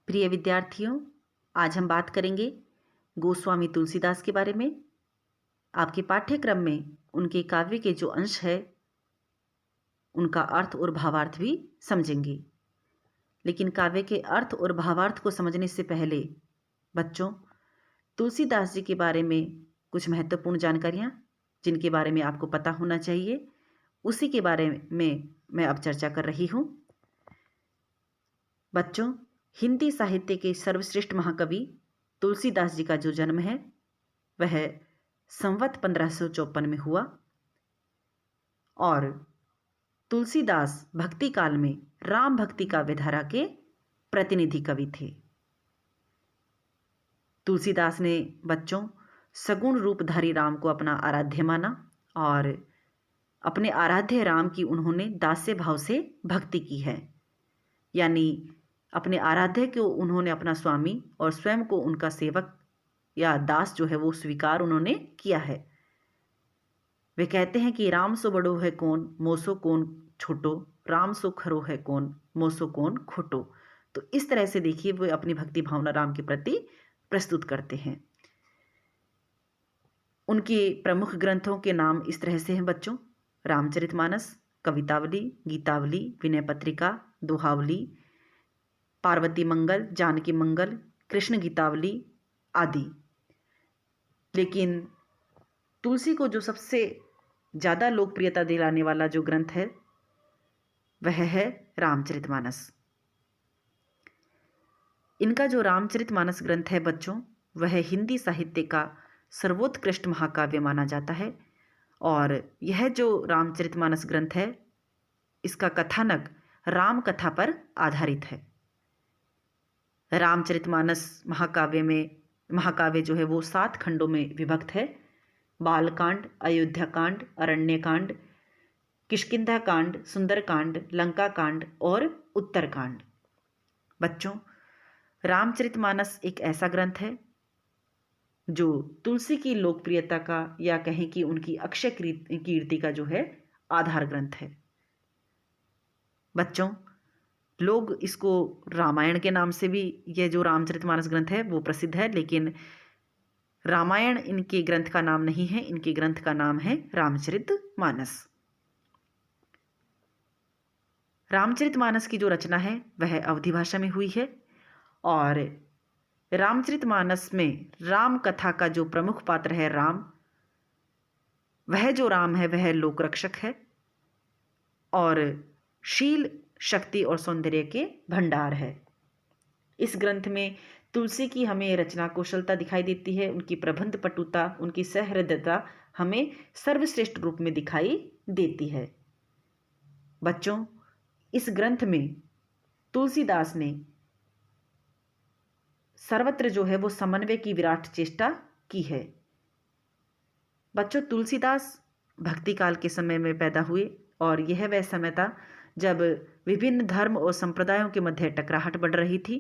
प्रिय विद्यार्थियों, आज हम बात करेंगे गोस्वामी तुलसीदास के बारे में। आपके पाठ्यक्रम में उनके काव्य के जो अंश है उनका अर्थ और भावार्थ भी समझेंगे। लेकिन काव्य के अर्थ और भावार्थ को समझने से पहले बच्चों, तुलसीदास जी के बारे में कुछ महत्वपूर्ण जानकारियाँ जिनके बारे में आपको पता होना चाहिए, उसी के बारे में मैं अब चर्चा कर रही हूँ। बच्चों, हिंदी साहित्य के सर्वश्रेष्ठ महाकवि तुलसीदास जी का जो जन्म है वह संवत 1554 में हुआ और तुलसीदास भक्ति काल में राम भक्ति काव्यधारा के प्रतिनिधि कवि थे। तुलसीदास ने बच्चों सगुण रूपधारी राम को अपना आराध्य माना और अपने आराध्य राम की उन्होंने दास्य भाव से भक्ति की है। यानी अपने आराध्य को उन्होंने अपना स्वामी और स्वयं को उनका सेवक या दास जो है वो स्वीकार उन्होंने किया है। वे कहते हैं कि राम सो बड़ो है कौन, मोसो कौन छोटो, राम सो खरो है कौन, मोसो कौन खोटो। तो इस तरह से देखिए वे अपनी भक्ति भावना राम के प्रति प्रस्तुत करते हैं। उनके प्रमुख ग्रंथों के नाम इस तरह से हैं बच्चों: रामचरितमानस, कवितावली, गीतावली, विनय पत्रिका, दोहावली, पार्वती मंगल, जानकी मंगल, कृष्ण गीतावली आदि। लेकिन तुलसी को जो सबसे ज़्यादा लोकप्रियता दिलाने वाला जो ग्रंथ है वह है रामचरितमानस। इनका जो रामचरितमानस ग्रंथ है बच्चों, वह हिंदी साहित्य का सर्वोत्कृष्ट महाकाव्य माना जाता है। और यह जो रामचरितमानस ग्रंथ है इसका कथानक राम कथा पर आधारित है। रामचरितमानस महाकाव्य जो है वो 7 खंडों में विभक्त है: बालकांड, अयोध्याकांड, अरण्यकांड, किष्किंधा कांड, सुंदरकांड, लंका कांड और उत्तरकांड। बच्चों, रामचरितमानस एक ऐसा ग्रंथ है जो तुलसी की लोकप्रियता का या कहें कि उनकी अक्षय कीर्ति का जो है आधार ग्रंथ है। बच्चों, लोग इसको रामायण के नाम से भी, यह जो रामचरितमानस ग्रंथ है वो प्रसिद्ध है, लेकिन रामायण इनके ग्रंथ का नाम नहीं है। इनके ग्रंथ का नाम है रामचरितमानस। रामचरितमानस की जो रचना है वह अवधी भाषा में हुई है और रामचरितमानस में राम कथा का जो प्रमुख पात्र है राम, वह जो राम है वह लोकरक्षक है और शील, शक्ति और सौंदर्य के भंडार है। इस ग्रंथ में तुलसी की हमें रचना कुशलता दिखाई देती है, उनकी प्रबंध पटुता, उनकी सहृदयता हमें सर्वश्रेष्ठ रूप में दिखाई देती है। बच्चों, इस ग्रंथ में तुलसीदास ने सर्वत्र जो है वो समन्वय की विराट चेष्टा की है। बच्चों, तुलसीदास भक्ति काल के समय में पैदा हुए और यह वह समय था जब विभिन्न धर्म और संप्रदायों के मध्य टकराहट बढ़ रही थी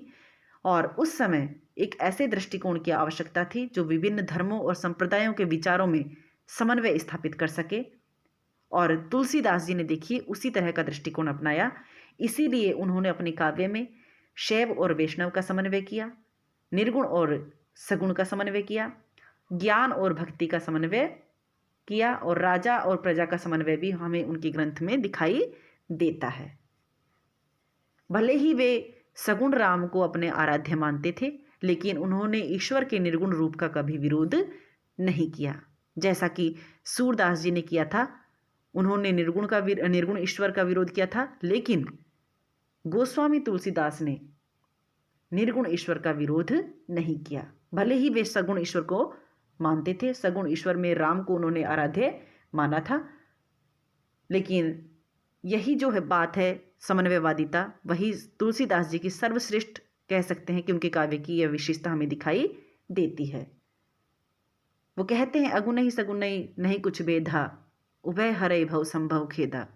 और उस समय एक ऐसे दृष्टिकोण की आवश्यकता थी जो विभिन्न धर्मों और संप्रदायों के विचारों में समन्वय स्थापित कर सके। और तुलसीदास जी ने देखिए उसी तरह का दृष्टिकोण अपनाया। इसीलिए उन्होंने अपने काव्य में शैव और वैष्णव का समन्वय किया, निर्गुण और सगुण का समन्वय किया, ज्ञान और भक्ति का समन्वय किया और राजा और प्रजा का समन्वय भी हमें उनके ग्रंथ में दिखाई देता है। भले ही वे सगुण राम को अपने आराध्य मानते थे, लेकिन उन्होंने ईश्वर के निर्गुण रूप का कभी विरोध नहीं किया, जैसा कि सूरदास जी ने किया था। उन्होंने निर्गुण ईश्वर का विरोध किया था, लेकिन गोस्वामी तुलसीदास ने निर्गुण ईश्वर का विरोध नहीं किया। भले ही वे सगुण ईश्वर को मानते थे, सगुण ईश्वर में राम को उन्होंने आराध्य माना था, लेकिन यही जो है बात है समन्वयवादिता, वही तुलसीदास जी की सर्वश्रेष्ठ कह सकते हैं कि उनके काव्य की यह विशेषता हमें दिखाई देती है। वो कहते हैं अगुन नहीं सगुन नहीं, नहीं कुछ भेदा, उभय हरय भव संभव खेदा।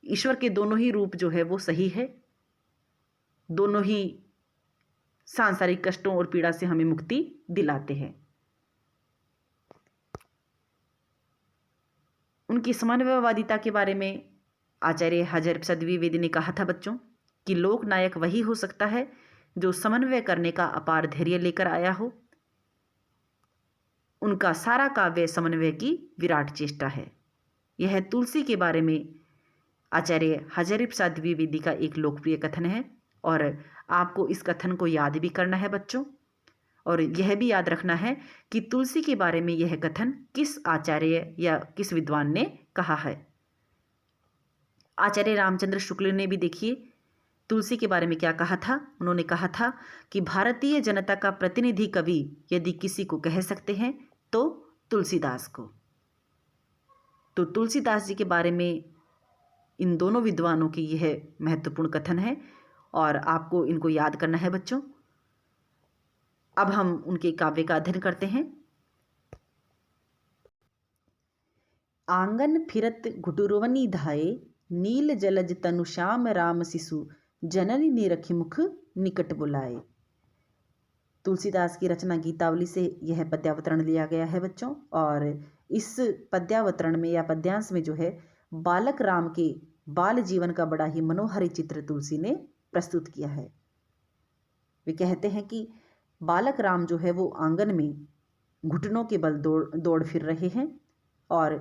ईश्वर के दोनों ही रूप जो है वो सही है, दोनों ही सांसारिक कष्टों और पीड़ा से हमें मुक्ति दिलाते हैं। उनकी समन्वयवादिता के बारे में आचार्य हजर प्रसाद द्विवेदी ने कहा था बच्चों कि लोक नायक वही हो सकता है जो समन्वय करने का अपार धैर्य लेकर आया हो। उनका सारा काव्य समन्वय की विराट चेष्टा है। यह तुलसी के बारे में आचार्य हजारी प्रसाद द्विवेदी का एक लोकप्रिय कथन है और आपको इस कथन को याद भी करना है बच्चों, और यह भी याद रखना है कि तुलसी के बारे में यह कथन किस आचार्य या किस विद्वान ने कहा है। आचार्य रामचंद्र शुक्ल ने भी देखिए तुलसी के बारे में क्या कहा था। उन्होंने कहा था कि भारतीय जनता का प्रतिनिधि कवि यदि किसी को कह सकते हैं तो तुलसीदास को। तो तुलसीदास जी के बारे में इन दोनों विद्वानों की यह महत्वपूर्ण कथन है और आपको इनको याद करना है बच्चों। अब हम उनके काव्य का अध्ययन करते हैं। आंगन फिरत घुटुरवनी धाये, नील जलज तनु श्याम राम शिशु, जननी निरखी मुख निकट बुलाए। तुलसीदास की रचना गीतावली से यह पद्यावतरण लिया गया है बच्चों, और इस पद्यावतरण में या पद्यांश में जो है बालक राम के बाल जीवन का बड़ा ही मनोहरी चित्र तुलसी ने प्रस्तुत किया है। वे कहते हैं कि बालक राम जो है वो आंगन में घुटनों के बल दौड़ फिर रहे हैं और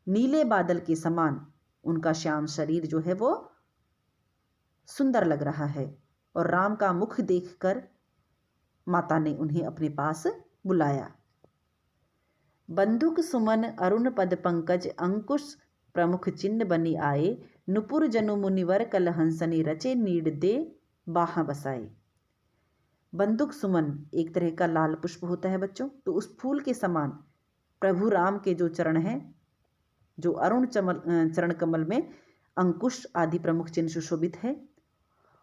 नीले बादल के समान उनका श्याम शरीर जो है वो सुंदर लग रहा है, और राम का मुख देखकर माता ने उन्हें अपने पास बुलाया। बंधुक सुमन अरुण पद पंकज, अंकुश प्रमुख चिन्ह बनी आए, नुपुर जनु मुनिवर कल हंसनी रचे, नीड दे बाहा बसाए। बंदुक सुमन एक तरह का लाल पुष्प होता है बच्चों, तो उस फूल के समान प्रभु राम के जो चरण हैं, जो अरुण चरण कमल में अंकुश आदि प्रमुख चिन्ह सुशोभित है,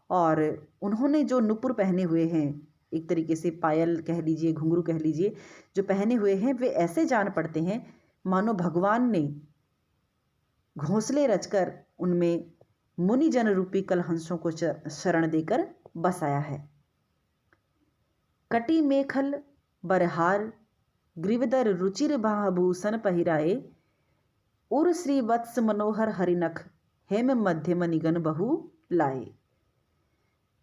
और उन्होंने जो नुपुर पहने हुए हैं, एक तरीके से पायल कह लीजिए, घुंघरू कह लीजिए, जो पहने हुए हैं, वे ऐसे जान पड़ते हैं मानो भगवान ने घोंसले रचकर उनमें मुनिजन रूपी कलहंसों को शरण देकर बसाया है। कटी मेखल बरहार, ग्रीवदर रुचिर भाभूषण पहिराए, उर श्री वत्स मनोहर हरिनख, हेम मध्यम निगन बहु लाए।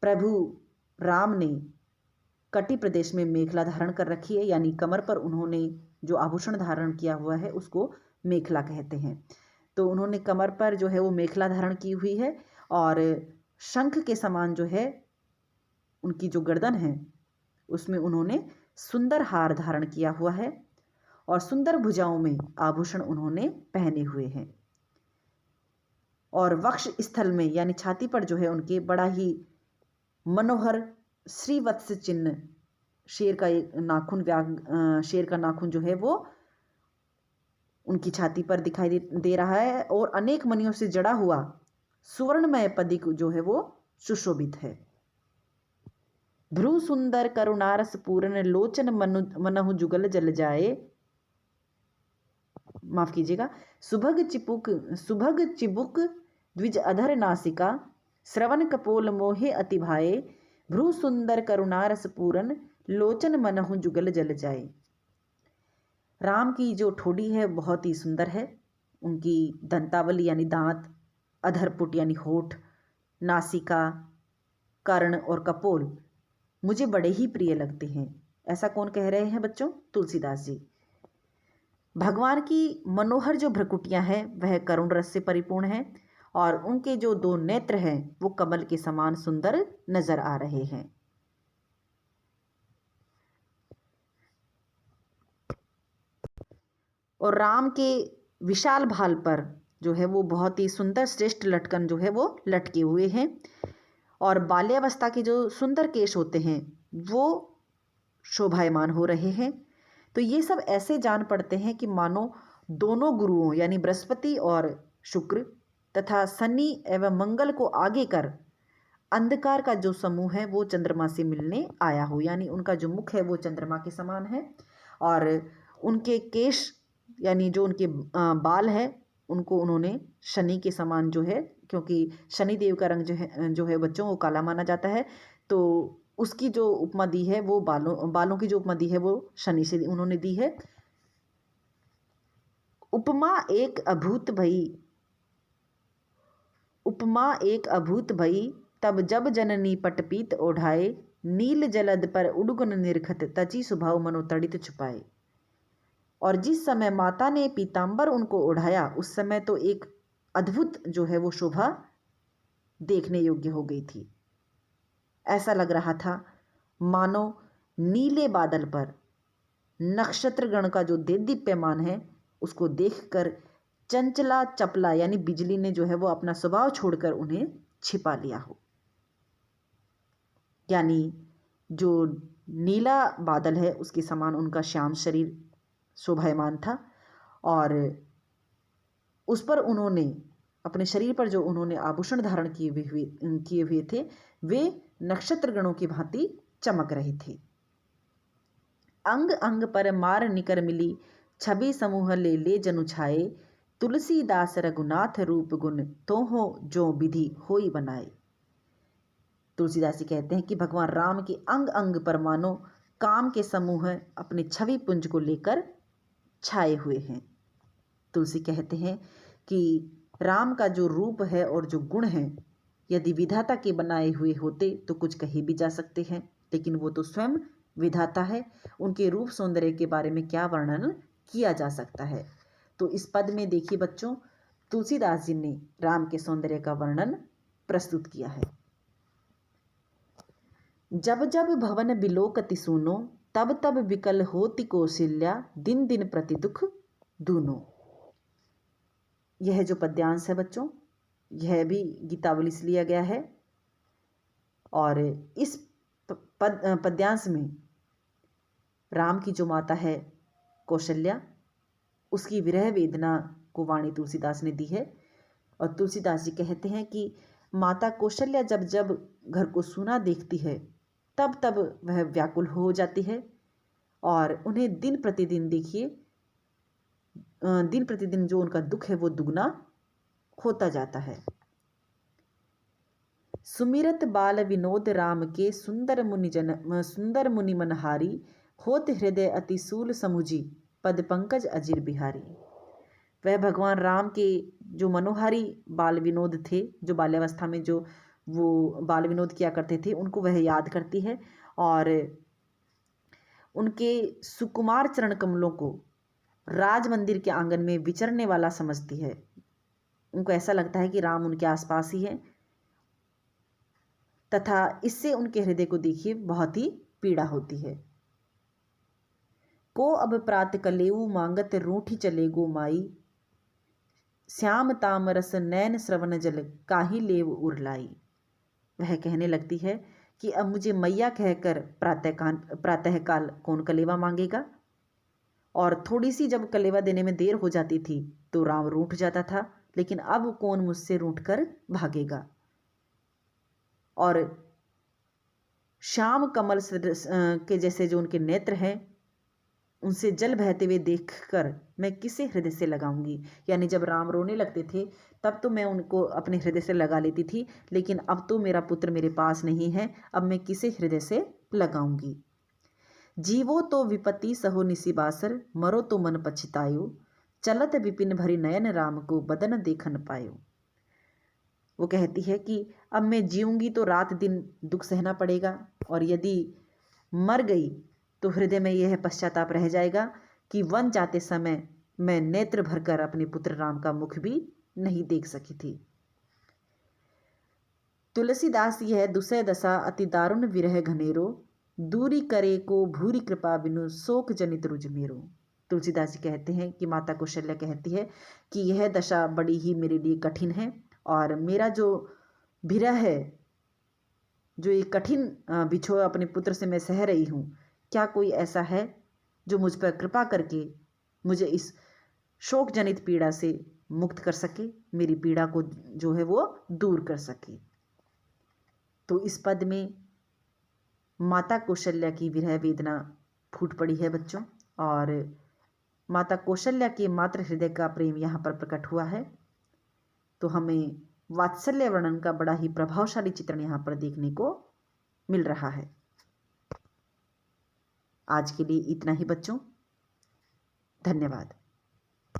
प्रभु राम ने कटी प्रदेश में मेखला धारण कर रखी है, यानी कमर पर उन्होंने जो आभूषण धारण किया हुआ है उसको मेखला कहते हैं। तो उन्होंने कमर पर जो है वो मेखला धारण की हुई है, और शंख के समान जो है उनकी जो गर्दन है उसमें उन्होंने सुंदर हार धारण किया हुआ है, और सुंदर भुजाओं में आभूषण उन्होंने पहने हुए हैं, और वक्ष स्थल में यानी छाती पर जो है उनके बड़ा ही मनोहर श्रीवत्स चिन्ह, शेर का एक नाखून, शेर का नाखून जो है वो उनकी छाती पर दिखाई दे रहा है, और अनेक मणियों से जड़ा हुआ सुवर्णमय पदिक जो है वो सुशोभित है। भ्रू सुंदर करुणारस पूर्ण, लोचन मनहु जुगल जल जाए, माफ कीजिएगा, सुभग चिबुक द्विज अधर नासिका, श्रवण कपोल मोहे अति भाए, भ्रू सुंदर करुणारस पूरन, लोचन मनहु जुगल जल जाए। राम की जो ठोड़ी है बहुत ही सुंदर है, उनकी दंतावली यानी दांत, अधरपुट यानी होठ, नासिका, कर्ण और कपोल मुझे बड़े ही प्रिय लगते हैं। ऐसा कौन कह रहे हैं बच्चों? तुलसीदास जी। भगवान की मनोहर जो भ्रकुटियां हैं वह करुण रस से परिपूर्ण है, और उनके जो दो नेत्र हैं वो कमल के समान सुंदर नजर आ रहे हैं। और राम के विशाल भाल पर जो है वो बहुत ही सुंदर श्रेष्ठ लटकन जो है वो लटके हुए हैं, और बाल्यावस्था के जो सुंदर केश होते हैं वो शोभायमान हो रहे हैं। तो ये सब ऐसे जान पड़ते हैं कि मानो दोनों गुरुओं यानी बृहस्पति और शुक्र तथा शनि एवं मंगल को आगे कर अंधकार का जो समूह है वो चंद्रमा से मिलने आया हो, यानी उनका जो मुख है वो चंद्रमा के समान है, और उनके केश यानी जो उनके बाल है उनको उन्होंने शनि के समान जो है, क्योंकि शनि देव का रंग जो है बच्चों को काला माना जाता है, तो उसकी जो उपमा दी है वो बालों की जो उपमा दी है वो शनि से उन्होंने दी है। उपमा एक अभूत भई, तब जब जननी पटपीत ओढ़ाए, नील जलद पर उडुगन निरखत, तची स्वभाव मनोतड़ित छुपाए। और जिस समय माता ने पीतांबर उनको ओढ़ाया, उस समय तो एक अद्भुत जो है वो शोभा देखने योग्य हो गई थी। ऐसा लग रहा था मानो नीले बादल पर नक्षत्रगण का जो देदीप्यमान है उसको देखकर चंचला चपला यानी बिजली ने जो है वो अपना स्वभाव छोड़कर उन्हें छिपा लिया हो। यानी जो नीला बादल है उसके समान उनका श्याम शरीर शोभायमान था, और उस पर उन्होंने अपने शरीर पर जो उन्होंने आभूषण धारण किए हुए थे वे नक्षत्रगणों की भांति चमक रहे थे। अंग अंग पर मार निकर मिली, छवि समूह ले ले जनु छाए, तुलसीदास रघुनाथ रूप गुण, तो हो जो विधि होई बनाए। तुलसीदास जी कहते हैं कि भगवान राम के अंग अंग पर मानो काम के समूह अपने छवि पुंज को लेकर छाए हुए हैं। तुलसी कहते हैं कि राम का जो रूप है और जो गुण है यदि विधाता के बनाए हुए होते तो कुछ कहे भी जा सकते हैं, लेकिन वो तो स्वयं विधाता है, उनके रूप सौंदर्य के बारे में क्या वर्णन किया जा सकता है। तो इस पद में देखिए बच्चों, तुलसीदास जी ने राम के सौंदर्य का वर्णन प्रस्तुत किया है। जब जब भवन बिलोकति सुनो, तब तब विकल होती कौशल्या, दिन दिन प्रति दुख दूनो। यह जो पद्यांश है बच्चों, यह भी गीतावली से लिया गया है, और इस पद्यांश में राम की जो माता है कौशल्या, उसकी विरह वेदना को वाणी तुलसीदास ने दी है। और तुलसीदास जी कहते हैं कि माता कौशल्या जब जब घर को सूना देखती है तब तब वह व्याकुल हो जाती है, और उन्हें दिन प्रतिदिन देखिए दिन प्रतिदिन जो उनका दुख है वो दुगना होता जाता है। सुमिरत बाल विनोद राम के, सुंदर मुनि मनहारी, होत हृदय अति सूल समुझी, पद पंकज अजिर बिहारी। वह भगवान राम के जो मनोहारी बाल विनोद थे, जो बाल्यावस्था में जो वो बाल विनोद किया करते थे, उनको वह याद करती है और उनके सुकुमार चरण कमलों को राज मंदिर के आंगन में विचरने वाला समझती है। उनको ऐसा लगता है कि राम उनके आसपास ही है, तथा इससे उनके हृदय को देखिए बहुत ही पीड़ा होती है। को अब प्रात कलेऊ मांगत, रूठी चले गो माई, श्याम ताम रस नैन श्रवण जल, काहि लेव उरलाई। वह कहने लगती है कि अब मुझे मैया कहकर प्रातःकाल कौन कलेवा मांगेगा। और थोड़ी सी जब कलेवा देने में देर हो जाती थी तो राम रूठ जाता था, लेकिन अब कौन मुझसे रूठ कर भागेगा। और श्याम कमल के जैसे जो उनके नेत्र हैं, उनसे जल बहते हुए देखकर मैं किसे हृदय से लगाऊंगी। यानी जब राम रोने लगते थे तब तो मैं उनको अपने हृदय से लगा लेती थी, लेकिन अब तो मेरा पुत्र मेरे पास नहीं है, अब मैं किसे हृदय से लगाऊंगी। जीवो तो विपत्ति सहो निशिबासर, मरो तो मन पछतायो, चलत विपिन भरी नयन राम को, बदन देखन पायो। वो कहती है कि अब मैं जीऊंगी तो रात दिन दुख सहना पड़ेगा, और यदि मर गई तो हृदय में यह पश्चाताप रह जाएगा कि वन जाते समय मैं नेत्र भरकर अपने पुत्र राम का मुख भी नहीं देख सकी थी। तुलसीदास यह दुसह दशा अति दारुण विरह घनेरो, दूरी करे को भूरी कृपा बिनु, शोक जनित रुज मेरो। तुलसीदास जी कहते हैं कि माता कौशल्या कहती है कि यह दशा बड़ी ही मेरे लिए कठिन है, और मेरा जो विरह है, जो एक कठिन बिछोह अपने पुत्र से मैं सह रही हूँ, क्या कोई ऐसा है जो मुझ पर कृपा करके मुझे इस शोक जनित पीड़ा से मुक्त कर सके, मेरी पीड़ा को जो है वो दूर कर सके। तो इस पद में माता कौशल्या की विरह वेदना फूट पड़ी है बच्चों, और माता कौशल्या के मातृ हृदय का प्रेम यहाँ पर प्रकट हुआ है। तो हमें वात्सल्य वर्णन का बड़ा ही प्रभावशाली चित्रण यहाँ पर देखने को मिल रहा है। आज के लिए इतना ही बच्चों, धन्यवाद।